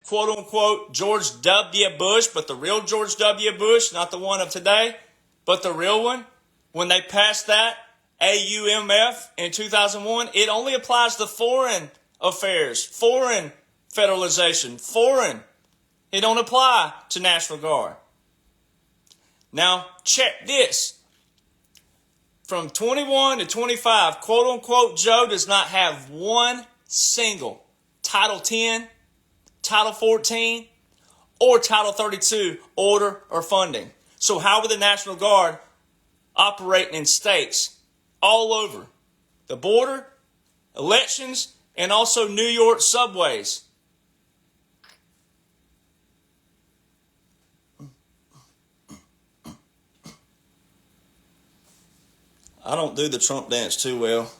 quote-unquote George W. Bush, but the real George W. Bush, not the one of today, but the real one, when they passed that, AUMF in 2001, it only applies to foreign affairs, foreign federalization, foreign. It don't apply to National Guard. Now, check this. From 21 to 25, quote-unquote Joe does not have one single Title 10, Title 14, or Title 32 order or funding. So how would the National Guard operating in states all over the border, elections, and also New York subways? I don't do the Trump dance too well.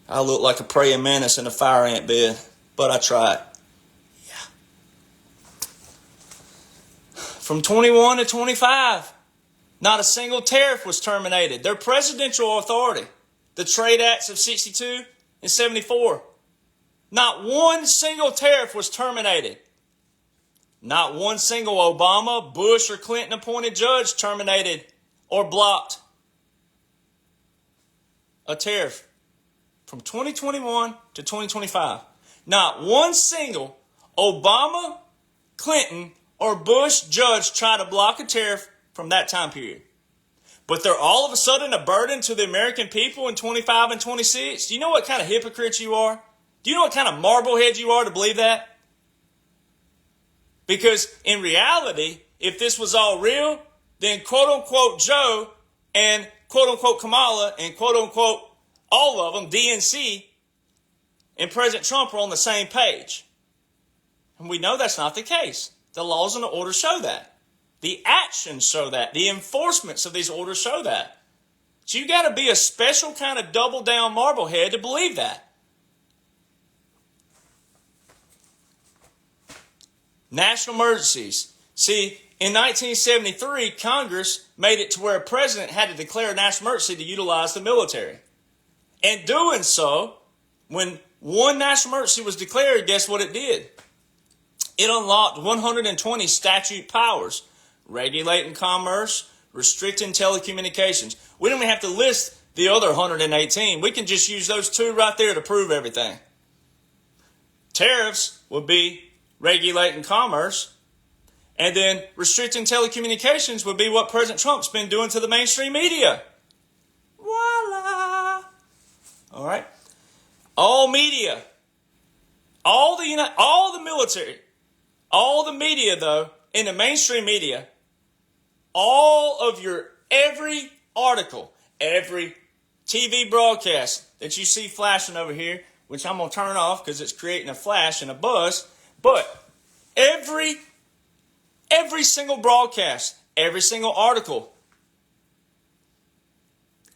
I look like a praying mantis in a fire ant bed, but I tried. Yeah. From 21 to 25, not a single tariff was terminated. Their presidential authority, the Trade Acts of 62 and 74, not one single tariff was terminated. Not one single Obama, Bush, or Clinton appointed judge terminated or blocked a tariff from 2021 to 2025. Not one single Obama, Clinton, or Bush judge tried to block a tariff from that time period. But they're all of a sudden a burden to the American people in 25 and 26. Do you know what kind of hypocrites you are? Do you know what kind of marblehead you are to believe that? Because in reality, if this was all real, then quote-unquote Joe and quote-unquote Kamala and quote-unquote all of them, DNC, and President Trump are on the same page. And we know that's not the case. The laws and the orders show that. The actions show that. The enforcements of these orders show that. So you got to be a special kind of double-down marblehead to believe that. National emergencies. See, in 1973, Congress made it to where a president had to declare a national emergency to utilize the military. And doing so, when one national emergency was declared, guess what it did? It unlocked 120 statute powers, regulating commerce, restricting telecommunications. We don't even have to list the other 118. We can just use those two right there to prove everything. Tariffs would be regulating commerce, and then restricting telecommunications would be what President Trump's been doing to the mainstream media. Voila! All right. All media, all the military, all the media though, in the mainstream media, all of your every article, every TV broadcast that you see flashing over here, which I'm going to turn off because it's creating a flash and a buzz, but every single broadcast, every single article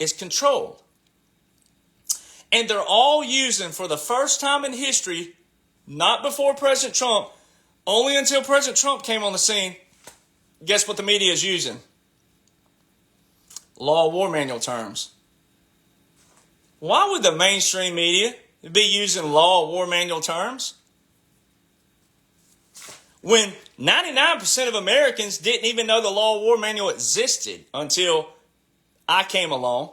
is controlled. And they're all using, for the first time in history, not before President Trump, only until President Trump came on the scene, guess what the media is using? Law of War Manual terms. Why would the mainstream media be using Law of War Manual terms? When 99% of Americans didn't even know the Law of War Manual existed until I came along.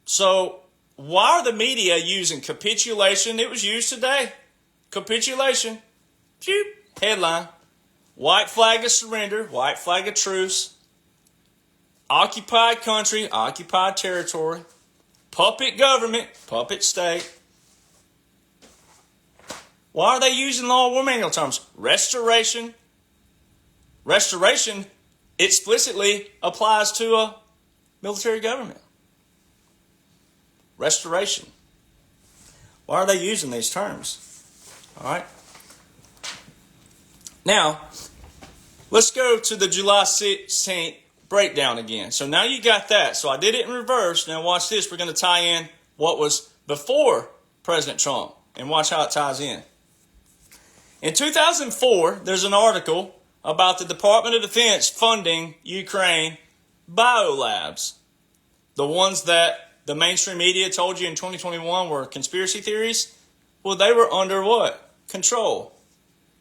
So why are the media using capitulation? It was used today. Capitulation. Headline. White flag of surrender. White flag of truce. Occupied country. Occupied territory. Puppet government. Puppet state. Why are they using Law of War Manual terms? Restoration. Restoration explicitly applies to a military government. Restoration. Why are they using these terms? All right. Now, let's go to the July 16th breakdown again. So now you got that. So I did it in reverse. Now watch this. We're going to tie in what was before President Trump and watch how it ties in. In 2004, there's an article about the Department of Defense funding Ukraine biolabs. The ones that the mainstream media told you in 2021 were conspiracy theories. Well, they were under what? control.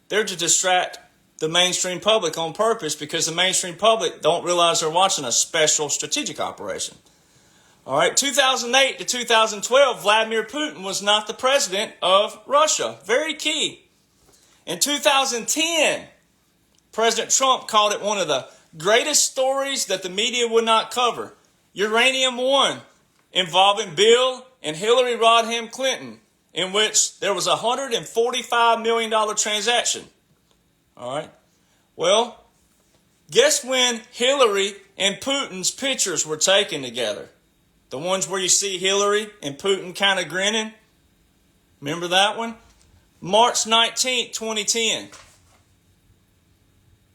They're to distract the mainstream public on purpose because the mainstream public don't realize they're watching a special strategic operation. All right, 2008 to 2012, Vladimir Putin was not the president of Russia. Very key. In 2010, President Trump called it one of the greatest stories that the media would not cover. Uranium One, involving Bill and Hillary Rodham Clinton, in which there was a $145 million transaction. All right. Well, guess when Hillary and Putin's pictures were taken together? The ones where you see Hillary and Putin kind of grinning. Remember that one? March 19th, 2010.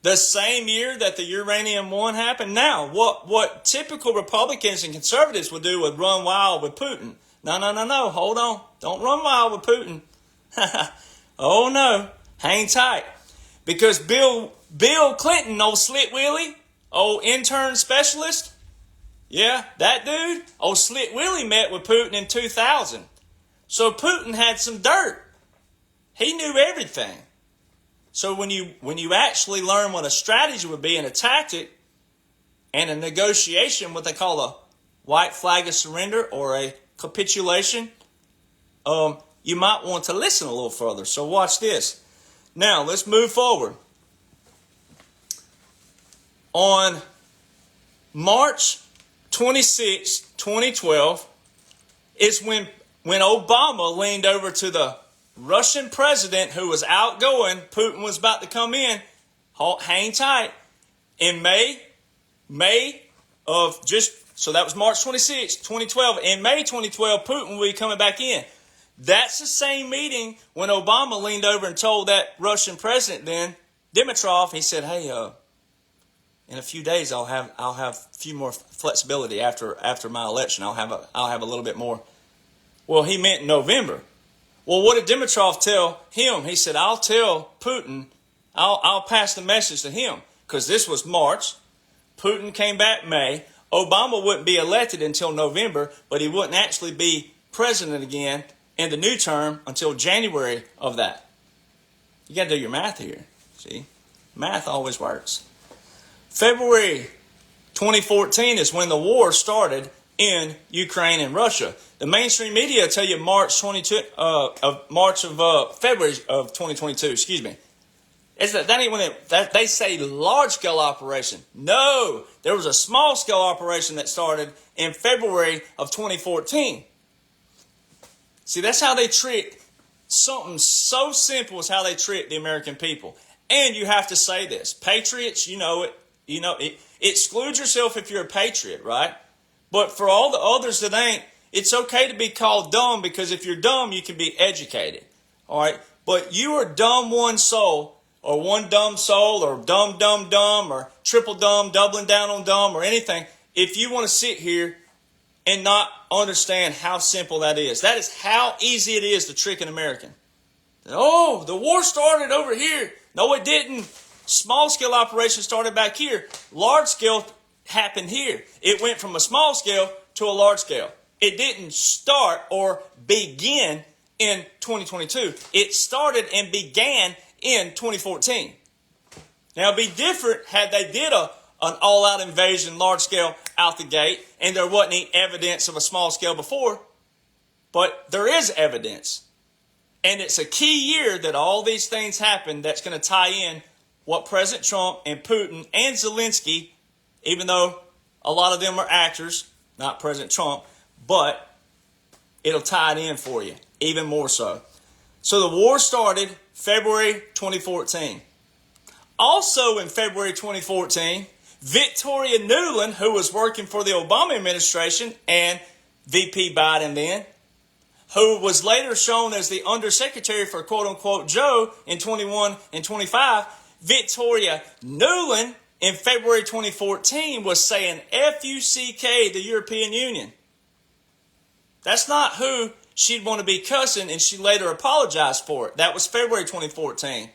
The same year that the Uranium One happened. Now, what typical Republicans and conservatives would do would run wild with Putin. No. Hold on. Don't run wild with Putin. Oh, no. Hang tight. Because Bill Clinton, old Slit Willie, old intern specialist, yeah, that dude, old Slit Willie met with Putin in 2000. So Putin had some dirt. He knew everything. So when you actually learn what a strategy would be and a tactic and a negotiation, what they call a white flag of surrender or a capitulation, you might want to listen a little further. So watch this. Now, let's move forward. On March 26, 2012, is when Obama leaned over to the Russian president who was outgoing. Putin was about to come in. Hang tight. In May of so that was March 26, 2012. In May 2012, Putin will be coming back in. That's the same meeting when Obama leaned over and told that Russian president then, Dimitrov, he said, hey, in a few days I'll have a few more flexibility after my election. I'll have a little bit more. Well, he meant November. Well, what did Dimitrov tell him? He said, I'll tell Putin, I'll pass the message to him. Because this was March. Putin came back May. Obama wouldn't be elected until November, but he wouldn't actually be president again in the new term until January of that. You got to do your math here. See? Math always works. February 2014 is when the war started in Ukraine and Russia. The mainstream media tell you February of 2022. Excuse me. Is that ain't when they say large scale operation? No, there was a small scale operation that started in February of 2014. See, that's how they trick something so simple as how they trick the American people. And you have to say this, patriots, you know it. Exclude yourself if you're a patriot, right? But for all the others that ain't, it's okay to be called dumb because if you're dumb, you can be educated. All right? But you are dumb one soul or one dumb soul or dumb or triple dumb, doubling down on dumb or anything. If you want to sit here and not understand how simple that is. That is how easy it is to trick an American. Oh, the war started over here. No, it didn't. Small scale operation started back here. Large scale happened here. It went from a small scale to a large scale. It didn't start or begin in 2022. It started and began in 2014. Now, it'd be different had they did an all-out invasion, large scale, out the gate, and there wasn't any evidence of a small scale before. But there is evidence. And it's a key year that all these things happen that's going to tie in what President Trump and Putin and Zelensky, even though a lot of them are actors, not President Trump, but it'll tie it in for you, even more so. So the war started February 2014. Also in February 2014, Victoria Nuland, who was working for the Obama administration and VP Biden then, who was later shown as the undersecretary for quote-unquote Joe in 21 and 25, Victoria Nuland in February 2014 was saying F-U-C-K, the European Union. That's not who she'd want to be cussing, and she later apologized for it. That was February 2014.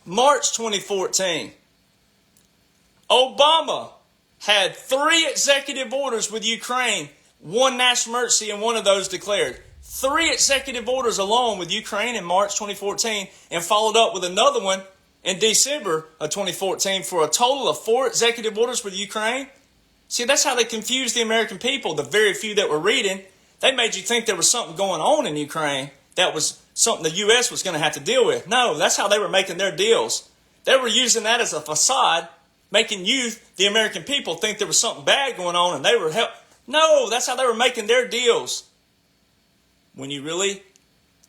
March 2014. Obama had 3 executive orders with Ukraine, 1 national emergency, and 1 of those declared. 3 executive orders alone with Ukraine in March 2014 and followed up with another one in December of 2014 for a total of 4 executive orders with Ukraine. See, that's how they confused the American people, the very few that were reading. They made you think there was something going on in Ukraine that was something the U.S. was going to have to deal with. No, that's how they were making their deals. They were using that as a facade, making you, the American people, think there was something bad going on and they were No, that's how they were making their deals. When you really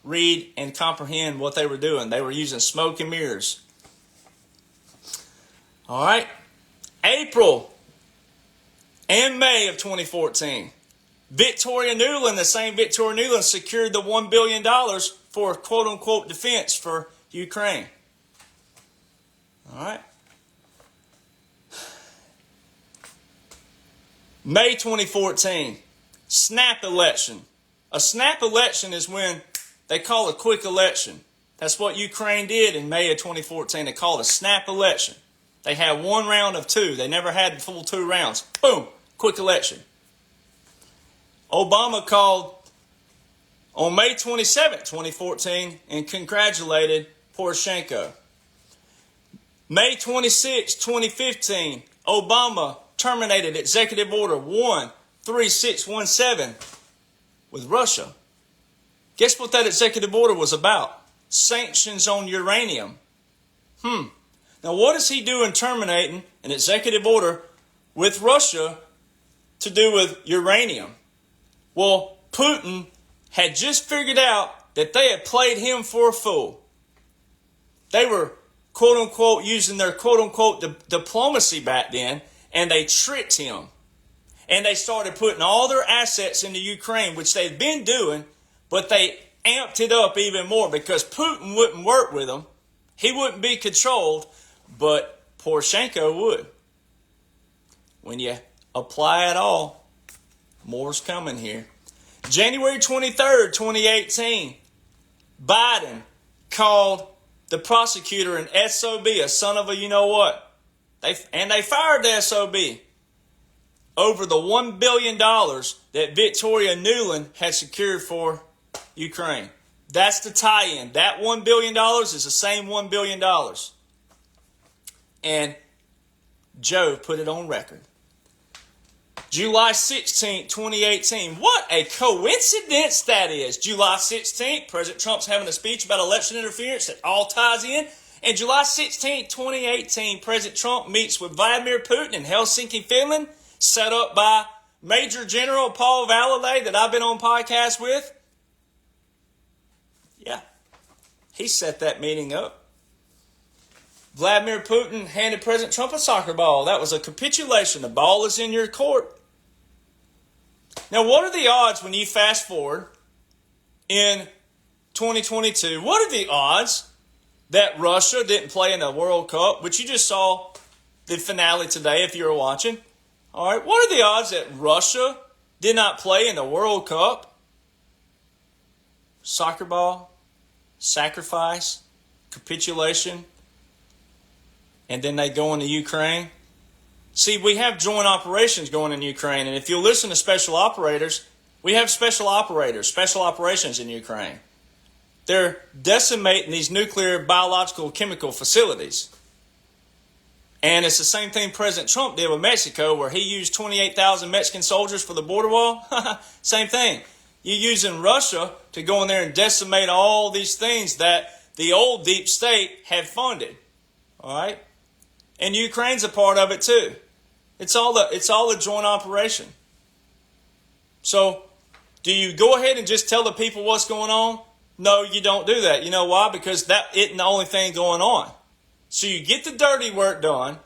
read and comprehend what they were doing, they were using smoke and mirrors. All right. April and May of 2014. Victoria Nuland, the same Victoria Nuland, secured the $1 billion for quote-unquote defense for Ukraine. All right. May 2014, snap election. A snap election is when they call a quick election. That's what Ukraine did in May of 2014. They called a snap election. They had 1 round of 2. They never had the full 2 rounds. Boom, quick election. Obama called on May 27, 2014, and congratulated Poroshenko. May 26, 2015, Obama terminated Executive Order 13617 with Russia. Guess what that executive order was about? Sanctions on uranium. Now what is he doing terminating an executive order with Russia to do with uranium? Well, Putin had just figured out that they had played him for a fool. They were, quote-unquote, using their, quote-unquote, diplomacy back then, and they tricked him. And they started putting all their assets into Ukraine, which they've been doing, but they amped it up even more because Putin wouldn't work with them. He wouldn't be controlled, but Poroshenko would. When you apply it all, more's coming here. January 23rd, 2018, Biden called the prosecutor an SOB, a son of a you-know-what. They fired the SOB over the $1 billion that Victoria Nuland had secured for Ukraine. That's the tie-in. That $1 billion is the same $1 billion. And Joe put it on record. July 16, 2018. What a coincidence that is. July 16th, President Trump's having a speech about election interference that all ties in. And July 16, 2018, President Trump meets with Vladimir Putin in Helsinki, Finland, set up by Major General Paul Vallely that I've been on podcast with. Yeah, he set that meeting up. Vladimir Putin handed President Trump a soccer ball. That was a capitulation. The ball is in your court. Now, what are the odds when you fast forward in 2022? What are the odds that Russia didn't play in the World Cup, which you just saw the finale today if you were watching? All right, what are the odds that Russia did not play in the World Cup? Soccer ball, sacrifice, capitulation, and then they go into Ukraine. See, we have joint operations going in Ukraine, and if you listen to special operators, we have special operations in Ukraine. They're decimating these nuclear, biological, chemical facilities. And it's the same thing President Trump did with Mexico, where he used 28,000 Mexican soldiers for the border wall. Same thing. You're using Russia to go in there and decimate all these things that the old deep state had funded. All right? And Ukraine's a part of it too. It's all a joint operation. So, do you go ahead and just tell the people what's going on? No, you don't do that. You know why? Because that isn't the only thing going on. So you get the dirty work done,